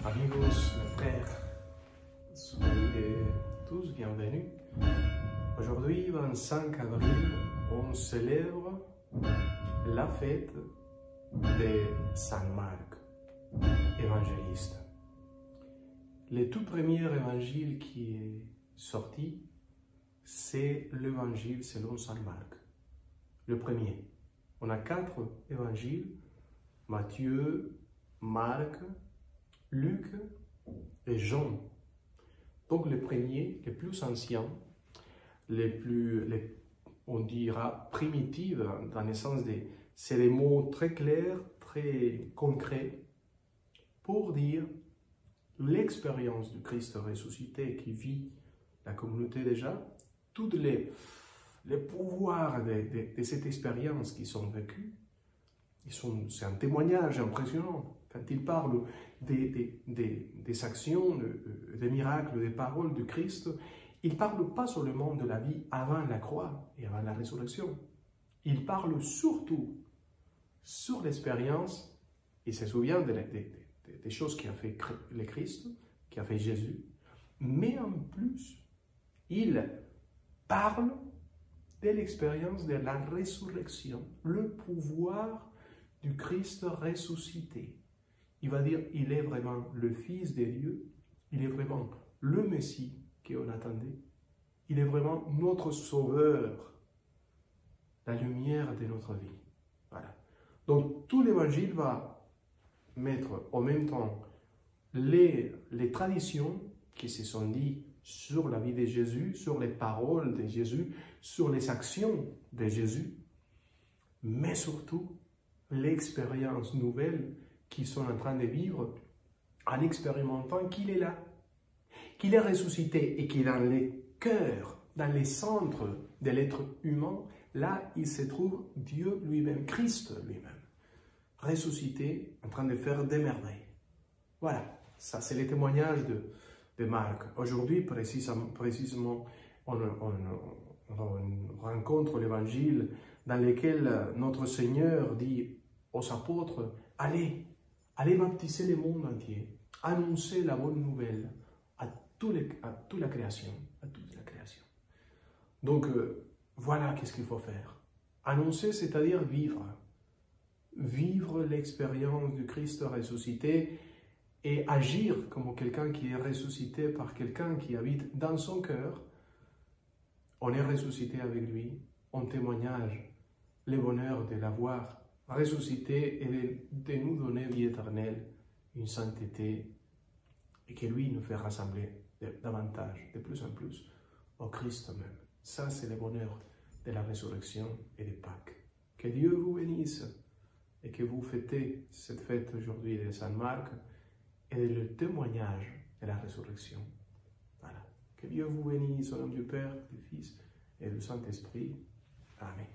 Amigos, mes frères, soyez tous bienvenus. Aujourd'hui, 25 avril, on célèbre la fête de Saint Marc, évangéliste. Le tout premier évangile qui est sorti, c'est l'évangile selon Saint Marc. Le premier. On a 4 évangiles, Matthieu, Marc, Luc et Jean. Donc les premiers, les plus anciens, on dira primitifs, dans le sens c'est des mots très clairs, très concrets, pour dire l'expérience du Christ ressuscité qui vit la communauté déjà, tous les pouvoirs de cette expérience qui sont vécus, c'est un témoignage impressionnant. Quand il parle des actions, des miracles, des paroles du Christ, il ne parle pas seulement de la vie avant la croix et avant la résurrection. Il parle surtout sur l'expérience, il se souvient des choses qu'a fait le Christ, qu'a fait Jésus, mais en plus, il parle de l'expérience de la résurrection, le pouvoir du Christ ressuscité. Il va dire, il est vraiment le Fils de Dieu, il est vraiment le Messie qu'on attendait, il est vraiment notre Sauveur, la lumière de notre vie. Voilà. Donc, tout l'Évangile va mettre en même temps les traditions qui se sont dites sur la vie de Jésus, sur les paroles de Jésus, sur les actions de Jésus, mais surtout l'expérience nouvelle qu'ils sont en train de vivre en expérimentant qu'il est là, qu'il est ressuscité et qu'il est dans les cœurs, dans les centres de l'être humain. Là, il se trouve Dieu lui-même, Christ lui-même, ressuscité, en train de faire des merveilles. Voilà, ça c'est le témoignage de Marc. Aujourd'hui, précisément, on rencontre l'évangile dans lequel notre Seigneur dit aux apôtres, allez baptiser le monde entier, annoncer la bonne nouvelle à toute la création. Donc, voilà qu'est-ce qu'il faut faire. Annoncer, c'est-à-dire vivre. Vivre l'expérience du Christ ressuscité et agir comme quelqu'un qui est ressuscité par quelqu'un qui habite dans son cœur. On est ressuscité avec lui, on témoignage le bonheur de l'avoir ressuscité et de nous donner vie éternelle, une sainteté, et que lui nous fait rassembler davantage, de plus en plus, au Christ même. Ça, c'est le bonheur de la résurrection et de Pâques. Que Dieu vous bénisse et que vous fêtez cette fête aujourd'hui de Saint Marc et le témoignage de la résurrection. Voilà. Que Dieu vous bénisse au nom du Père, du Fils et du Saint-Esprit. Amen.